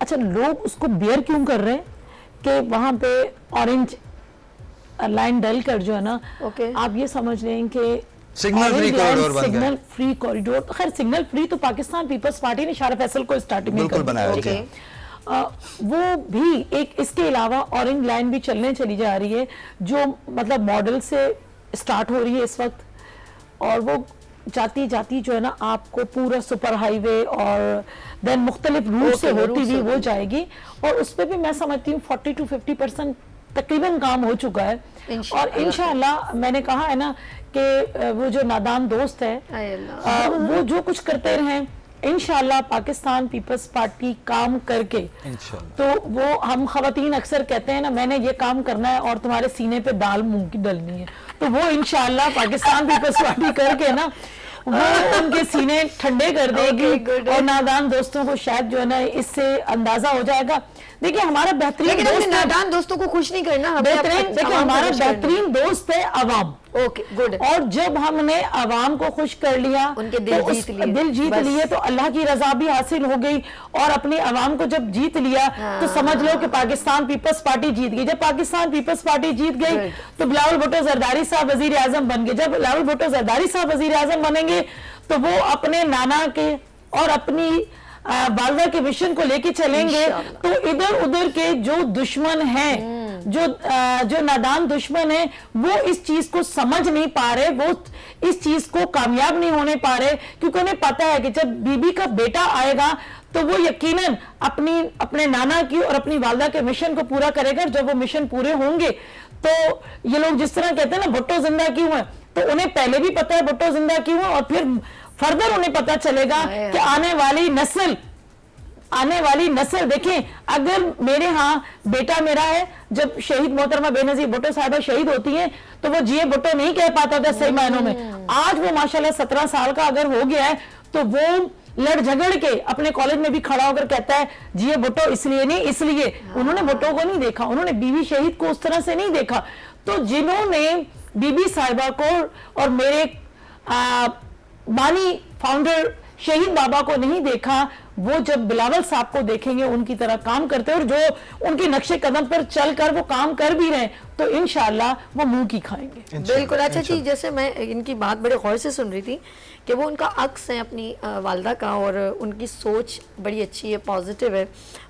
اچھا لوگ اس کو بیئر کیوں کر رہے ہیں کہ وہاں پہ اورنج لائن ڈل کر جو ہے نا آپ یہ سمجھ لیں کہ سگنل فری کوریڈور بن گئے. سگنل فری کوریڈور, خیر سگنل فری تو پاکستان پیپلز پارٹی نے شارف فیصل کو اسٹارٹنگ میں بالکل بنایا گیا, وہ بھی ایک, اس کے علاوہ اورنج لائن بھی چلی جا رہی ہے جو مطلب ماڈل سے اسٹارٹ ہو رہی ہے اس وقت, اور وہ جاتی جاتی جو ہے نا آپ کو پورا سپر ہائی وے اور دین مختلف روٹ سے ہوتی ہوئی وہ جائے گی, اور اس پہ بھی میں سمجھتی ہوں 40 to 50% تقریباً کام ہو چکا ہے. اور انشاءاللہ میں نے کہا ہے نا کہ وہ جو نادان دوست ہے وہ جو کچھ کرتے رہیں انشاءاللہ پاکستان پیپلز پارٹی کام کر کے, تو وہ ہم خواتین اکثر کہتے ہیں نا میں نے یہ کام کرنا ہے اور تمہارے سینے پہ دال مونگ کی ڈلنی ہے, تو وہ انشاءاللہ پاکستان پیپلز پارٹی کر کے نا وہ ان کے سینے ٹھنڈے کر دے گی, اور نادان دوستوں کو شاید جو ہے نا اس سے اندازہ ہو جائے گا. دیکھیں ہمارا بہترین دوست, نادان دوستوں کو خوش نہیں کرنا, دیکھیں ہمارا بہترین دوست ہے عوام, اوکے گڈ, اور جب ہم نے عوام کو خوش کر لیا, ان کے دل جیت لیے تو اللہ کی رضا بھی حاصل ہو گئی, اور اپنی عوام کو جب جیت لیا تو سمجھ لو کہ پاکستان پیپلز پارٹی جیت گئی. جب پاکستان پیپلز پارٹی جیت گئی تو بلاول بھٹو زرداری صاحب وزیر اعظم بن گئے. جب بلاول بھٹو زرداری صاحب وزیر اعظم بنیں گے تو وہ اپنے نانا کے اور اپنی والدہ کے مشن کو لے کے چلیں گے, تو ادھر ادھر کے جو دشمن ہیں, جو نادان دشمن ہیں, وہ اس چیز کو سمجھ نہیں پا رہے, وہ اس چیز کو کامیاب نہیں ہونے پا رہے, کیونکہ انہیں پتا ہے کہ جب بی بی کا بیٹا آئے گا تو وہ یقیناً اپنے نانا کی اور اپنی والدہ کے مشن کو پورا کرے گا. جب وہ مشن پورے ہوں گے تو یہ لوگ جس طرح کہتے ہیں نا بھٹو زندہ کیوں ہے, تو انہیں پہلے بھی پتا ہے بھٹو زندہ کیوں ہے, اور پھر فردر انہیں پتا چلے گا کہ آنے والی نسل دیکھیں, اگر میرے ہاں بیٹا میرا ہے, جب شہید محترمہ بے نظیر بھٹو صاحبہ شہید ہوتی ہیں تو وہ جیے بھٹو نہیں کہہ پاتا تھا صحیح معنوں میں, آج وہ ماشاءاللہ 17 سال کا اگر ہو گیا ہے تو وہ لڑ جھگڑ کے اپنے کالج میں بھی کھڑا ہو کر کہتا ہے جیے بھٹو اس لیے نہیں, اس لیے انہوں نے بھٹو کو نہیں دیکھا, انہوں نے بیوی شہید کو اس طرح سے نہیں دیکھا. تو جنہوں نے بی بی صاحبہ کو اور میرے بانی فاؤنڈر شہید بابا کو نہیں دیکھا, وہ جب بلاول صاحب کو دیکھیں گے ان کی طرح کام کرتے اور جو ان کے نقش قدم پر چل کر وہ کام کر بھی رہے تو انشاءاللہ وہ منہ کی کھائیں گے. بالکل. اچھا جی, جیسے میں ان کی بات بڑے غور سے سن رہی تھی کہ وہ ان کا عکس ہے اپنی والدہ کا, اور ان کی سوچ بڑی اچھی ہے, پازیٹیو ہے,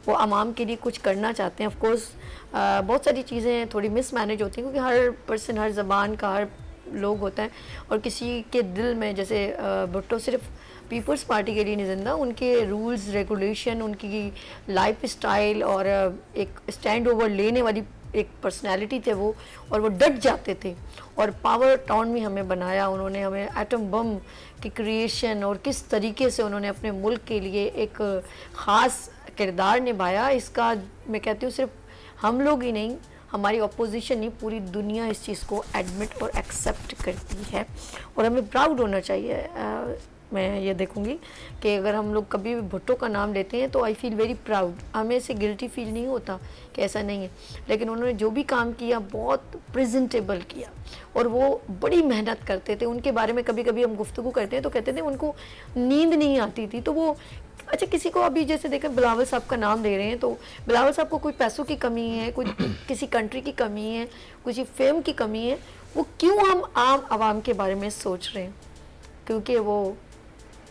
وہ عوام کے لیے کچھ کرنا چاہتے ہیں. آف کورس بہت ساری چیزیں تھوڑی مس مینیج ہوتی ہیں کیونکہ ہر پرسن, ہر زبان کا ہر لوگ ہوتا ہے, اور کسی کے دل میں جیسے بھٹو صرف پیپلز پارٹی کے لیے نہیں زندہ, ان کے رولز ریگولیشن, ان کی لائف اسٹائل اور ایک اسٹینڈ اوور لینے والی ایک پرسنالٹی تھے وہ, اور وہ ڈٹ جاتے تھے. اور پاور ٹاؤن میں ہمیں بنایا انہوں نے, ہمیں ایٹم بم کی کریشن, اور کس طریقے سے انہوں نے اپنے ملک کے لیے ایک خاص کردار نبھایا. اس کا میں کہتی ہوں صرف ہم لوگ ہی نہیں, ہماری اپوزیشن نہیں, پوری دنیا اس چیز کو ایڈمٹ اور ایکسیپٹ کرتی ہے, اور ہمیں پراؤڈ ہونا چاہیے. میں یہ دیکھوں گی کہ اگر ہم لوگ کبھی بھی بھٹو کا نام لیتے ہیں تو آئی فیل ویری پراؤڈ, ہمیں اسے گلٹی فیل نہیں ہوتا کہ ایسا نہیں ہے, لیکن انہوں نے جو بھی کام کیا بہت پریزنٹیبل کیا, اور وہ بڑی محنت کرتے تھے. ان کے بارے میں کبھی کبھی ہم گفتگو کرتے ہیں تو کہتے تھے ان کو نیند نہیں آتی تھی. تو وہ اچھا کسی کو ابھی جیسے دیکھیں بلاول صاحب کا نام لے رہے ہیں, تو بلاول صاحب کو کوئی پیسوں کی کمی ہے, کوئی کسی کنٹری کی کمی ہے, کسی فیم کی کمی ہے, وہ کیوں ہم عام عوام کے بارے میں سوچ رہے ہیں؟ کیونکہ وہ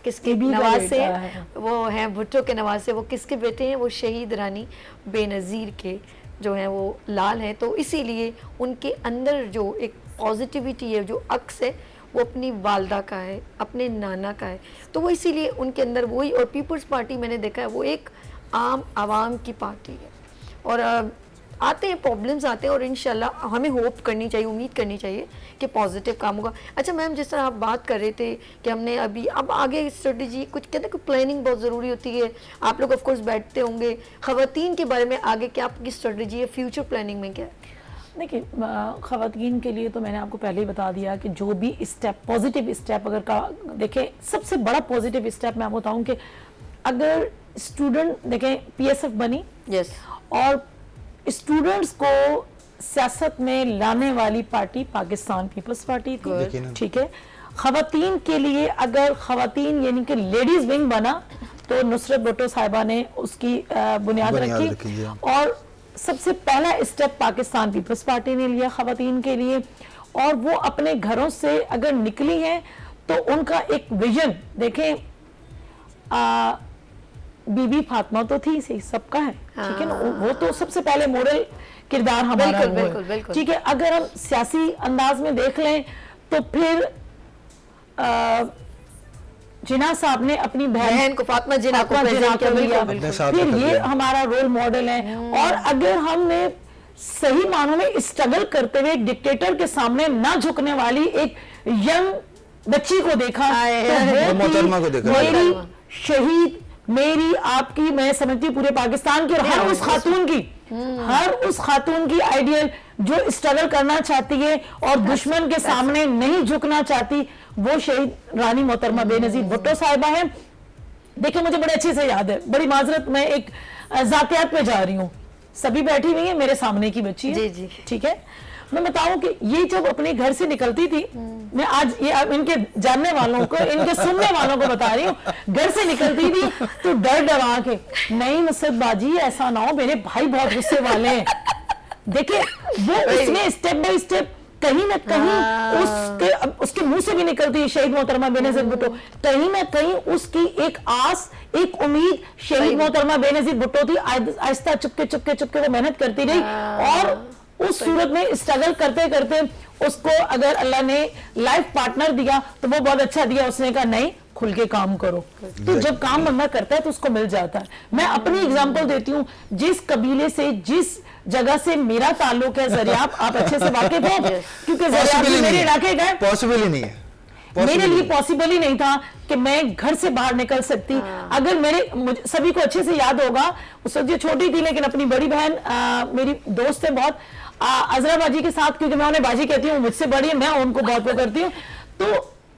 کس کے نواسے, وہ ہیں بھٹو کے نواسے, وہ کس کے بیٹے ہیں, وہ شہید رانی بے نظیر کے جو ہیں وہ لال ہیں. تو اسی لیے ان کے اندر جو ایک پازیٹیوٹی ہے, جو عکس ہے, وہ اپنی والدہ کا ہے, اپنے نانا کا ہے. تو وہ اسی لیے ان کے اندر وہی, اور پیپلز پارٹی میں نے دیکھا ہے وہ ایک عام عوام کی پارٹی ہے. اور آتے ہیں پرابلمز آتے ہیں, اور انشاءاللہ ہمیں ہوپ کرنی چاہیے, امید کرنی چاہیے کہ پازیٹیو کام ہوگا. اچھا میم, جس طرح آپ بات کر رہے تھے کہ ہم نے اب آگے اسٹریٹجی کچھ کہتے ہیں کہ پلاننگ بہت ضروری ہوتی ہے, آپ لوگ آف کورس بیٹھتے ہوں گے, خواتین کے بارے میں آگے کیا آپ کی اسٹریٹجی ہے, فیوچر پلاننگ میں کیا ہے؟ دیکھیں خواتین کے لیے تو میں نے آپ کو پہلے ہی بتا دیا کہ جو بھی اسٹیپ, پازیٹیو اسٹیپ اگر کا دیکھیں, سب سے بڑا پازیٹیو اسٹیپ میں آپ بتاؤں کہ اگر اسٹوڈنٹ دیکھیں پی ایس ایف بنی, یس, اور اسٹوڈنٹس کو سیاست میں لانے والی پارٹی پاکستان پیپلز پارٹی تھی, ٹھیک ہے. خواتین کے لیے اگر خواتین یعنی کہ لیڈیز ونگ بنا تو نصرت بھٹو صاحبہ نے اس کی بنیاد رکھی اور سب سے پہلا اسٹیپ پاکستان پیپلز پارٹی نے لیا خواتین کے لیے, اور وہ اپنے گھروں سے اگر نکلی ہیں تو ان کا ایک ویژن دیکھیں, بی بی فاطمہ تو تھی سب کا ہے, ٹھیک ہے نا, وہ تو سب سے پہلے ماڈل کردار ہمارا ہے, ٹھیک ہے. اگر ہم سیاسی انداز میں دیکھ لیں تو پھر جناح صاحب نے اپنی بہن کو فاطمہ جناح کو لیا, پھر یہ ہمارا رول ماڈل ہے. اور اگر ہم نے صحیح معنوں میں اسٹرگل کرتے ہوئے ایک ڈکٹیٹر کے سامنے نہ جھکنے والی ایک ینگ بچی کو دیکھا, میری شہید, میری آپ کی, میں سمجھتی پورے پاکستان کی اور ہر اس خاتون کی آئیڈیل جو اسٹرگل کرنا چاہتی ہے اور دشمن کے سامنے نہیں جھکنا چاہتی, وہ شہید رانی محترمہ بے نظیر بھٹو صاحبہ ہیں. دیکھیں مجھے بڑے اچھے سے یاد ہے, بڑی معذرت میں ایک ذاتیات پہ جا رہی ہوں, سبھی بیٹھی ہوئی ہیں, میرے سامنے کی بچی ہے, ٹھیک ہے. میں بتاؤں کہ یہ جب اپنے گھر سے نکلتی تھی, میں آج یہ ان کے جاننے والوں کو, ان کے سننے والوں کو بتا رہی ہوں, گھر سے نکلتی تھی تو ڈر ڈرا کے, نہیں نصرت باجی ایسا نہ ہو, میرے بھائی بہت غصے والے ہیں. دیکھیں وہ اس میں اسٹیپ بائی اسٹیپ کہیں نہ کہیں اس کے منہ سے بھی نکلتی ہے شہید محترمہ بے نظیر بھٹو, کہیں نہ کہیں اس کی ایک آس, ایک امید شہید محترمہ بے نظیر بھٹو تھی. آہستہ چپکے وہ محنت کرتی رہی, اور اس صورت میں اسٹرگل کرتے کرتے اس کو اگر اللہ نے لائف پارٹنر دیا تو وہ بہت اچھا دیا, اس نے کہا نہیں کھل کے کام کرو, تو جب کام بندہ کرتا ہے تو اس کو مل جاتا ہے. میں اپنی اگزامپل دیتی ہوں, جس قبیلے سے, جس جگہ سے میرا تعلق ہے, زریاب آپ اچھے سے واقف ہو, کیونکہ زریاب میرے علاقے گئے, پاسبل ہی نہیں ہے, میرے لیے پاسبل ہی نہیں تھا کہ میں گھر سے باہر نکل سکتی. اگر سبھی کو اچھے سے یاد ہوگا, اس وقت یہ چھوٹی تھی لیکن اپنی بڑی بہن میری دوست ہے بہت, عذرا باجی کے ساتھ, کیونکہ میں انہیں باجی کہتی ہوں, مجھ سے بڑی ہے, میں ان کو بہت وہ کرتی ہوں, تو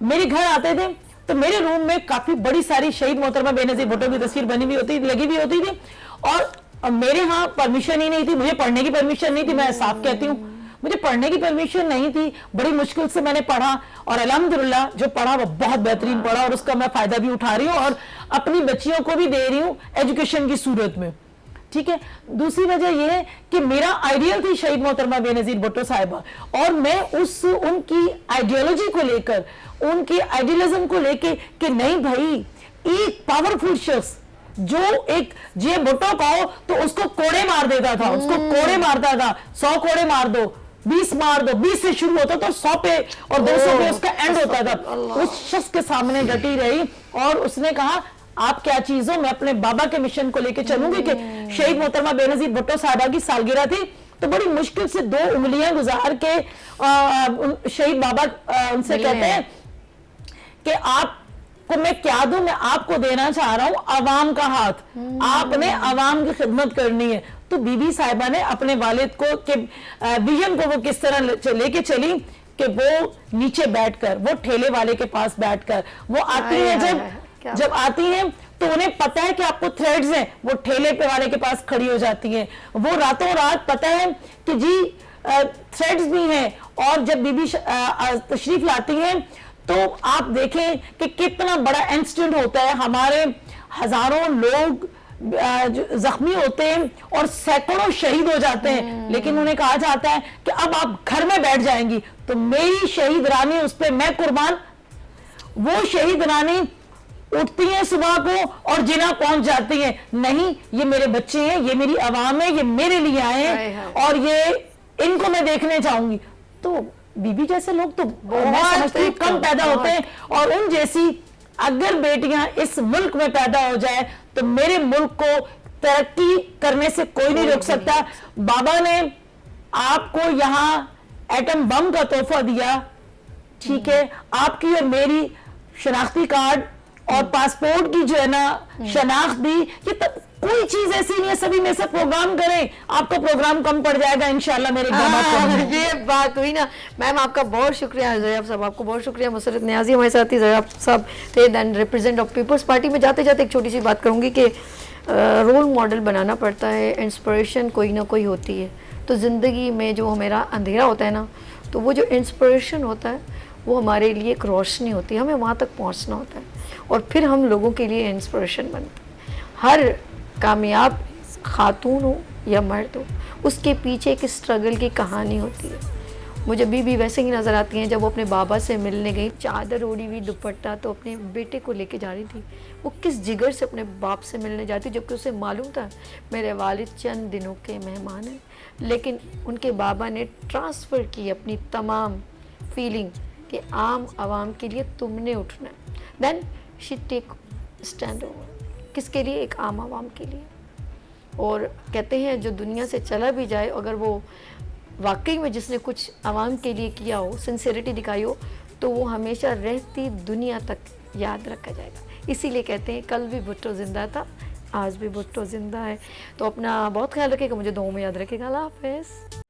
میرے گھر آتے تھے تو میرے روم میں کافی بڑی ساری شہید محترمہ بے نظیر بھٹو کی تصویر بنی ہوئی ہوتی, لگی ہوئی ہوتی تھی, اور میرے ہاں پرمیشن ہی نہیں تھی, مجھے پڑھنے کی پرمیشن نہیں تھی, میں صاف کہتی ہوں مجھے پڑھنے کی پرمیشن نہیں تھی, بڑی مشکل سے میں نے پڑھا, اور الحمدللہ جو پڑھا وہ بہت بہترین پڑھا, اور اس کا میں فائدہ بھی اٹھا رہی ہوں اور اپنی بچیوں کو بھی دے رہی ہوں ایجوکیشن کی صورت میں, ٹھیک ہے. دوسری وجہ یہ ہے کہ میرا آئیڈیل تھی شہید محترمہ بے نظیر بھٹو صاحبہ, اور میں ان کی آئیڈیالوجی کو لے کر, ان کی آئیڈیلزم کو لے کے, کہ نہیں بھائی ایک پاورفل شخص جو ایک جے بھٹو کا ہو تو اس کو کوڑے مار دیتا تھا, اس کو کوڑے مارتا تھا, 100 کوڑے مار دو, 20 مار دو, 20 سے شروع ہوتا تو 100 پہ اور 200 پہ اس کا اینڈ ہوتا تھا. اس شخص کے سامنے ڈٹی رہی, اور اس نے کہا آپ کیا چیز ہو, میں اپنے بابا کے مشن کو لے کے چلوں گی. کہ شہید محترمہ بے نظیر بھٹو صاحبہ کی سالگرہ تھی, تو بڑی مشکل سے 2 انگلیاں گزار کے شہید بابا ان سے کہتے ہیں کہ آپ کو میں کیا دوں, میں آپ کو دینا چاہ رہا ہوں عوام کا ہاتھ, آپ نے عوام کی خدمت کرنی ہے. تو بی بی صاحبہ نے اپنے والد کو کہ ویژن کو وہ کس طرح لے کے چلی, کہ وہ نیچے بیٹھ کر, وہ ٹھیلے والے کے پاس بیٹھ کر, وہ آتی ہیں جب آتی ہیں تو انہیں پتا ہے کہ آپ کو تھریڈز ہیں, وہ ٹھیلے پہ والے کے پاس کھڑی ہو جاتی ہیں, وہ راتوں رات پتا ہے کہ جی تھریڈز بھی ہیں. اور جب بی بی تشریف لاتی ہیں تو آپ دیکھیں کہ کتنا بڑا انسیڈنٹ ہوتا ہے, ہمارے ہزاروں لوگ زخمی ہوتے ہیں اور سینکڑوں شہید ہو جاتے ہیں, لیکن انہیں کہا جاتا ہے کہ اب آپ گھر میں بیٹھ جائیں گی تو میری شہید رانی, اس پہ میں قربان. وہ شہید رانی اٹھتی ہیں صبح کو اور جناح پہنچ جاتی ہیں, نہیں یہ میرے بچے ہیں, یہ میری عوام ہے, یہ میرے لیے آئے ہیں, اور یہ ان کو میں دیکھنے چاہوں گی. تو بی بی جیسے لوگ تو میں سمجھتی ہوں کم پیدا ہوتے ہیں, اور ان جیسی اگر بیٹیاں اس ملک میں پیدا ہو جائے تو میرے ملک کو ترقی کرنے سے کوئی نہیں روک سکتا. بابا نے آپ کو یہاں ایٹم بم کا تحفہ دیا, ٹھیک ہے, آپ کی اور میری شناختی کارڈ اور پاسپورٹ کی جو ہے نا شناخت دی, یہ کوئی چیز ایسی نہیں ہے. سبھی میں سے پروگرام کریں, آپ کا پروگرام کم پڑ جائے گا انشاءاللہ میرے گھر. یہ بات ہوئی نا میم, آپ کا بہت شکریہ زریاب صاحب, آپ کو بہت شکریہ. مسرت نیازی ہمارے ساتھ ہی زریاب صاحب تھے, دین ریپرزینٹ آف پیپلز پارٹی میں. جاتے جاتے ایک چھوٹی سی بات کروں گی کہ رول ماڈل بنانا پڑتا ہے, انسپریشن کوئی نہ کوئی ہوتی ہے. تو زندگی میں جو میرا اندھیرا ہوتا ہے نا, تو وہ جو انسپریشن ہوتا ہے وہ ہمارے لیے ایک روشنی ہوتی ہے, ہمیں وہاں تک پہنچنا ہوتا ہے. اور پھر ہم لوگوں کے لیے انسپریشن بنتے ہیں. ہر کامیاب خاتون ہو یا مرد ہو, اس کے پیچھے ایک اسٹرگل کی کہانی ہوتی ہے. مجھے بی ویسے ہی نظر آتی ہیں جب وہ اپنے بابا سے ملنے گئی, چادر اوڑی ہوئی, دوپٹہ, تو اپنے بیٹے کو لے کے جا رہی تھی. وہ کس جگر سے اپنے باپ سے ملنے جاتی, جبکہ اسے معلوم تھا میرے والد چند دنوں کے مہمان ہیں, لیکن ان کے بابا نے ٹرانسفر کی اپنی تمام فیلنگ کہ عام عوام کے لیے تم نے اٹھنا ہے. دین شی ٹیک اسٹینڈ اوور, کس کے لیے, ایک عام عوام کے لیے. اور کہتے ہیں جو دنیا سے چلا بھی جائے, اگر وہ واقعی میں جس نے کچھ عوام کے لیے کیا ہو, سنسیئرٹی دکھائی ہو, تو وہ ہمیشہ رہتی دنیا تک یاد رکھا جائے گا. اسی لیے کہتے ہیں کل بھی بھٹو زندہ تھا, آج بھی بھٹو زندہ ہے. تو اپنا بہت خیال رکھے گا, مجھے دعاؤں میں یاد رکھے گا. اللہ حافظ.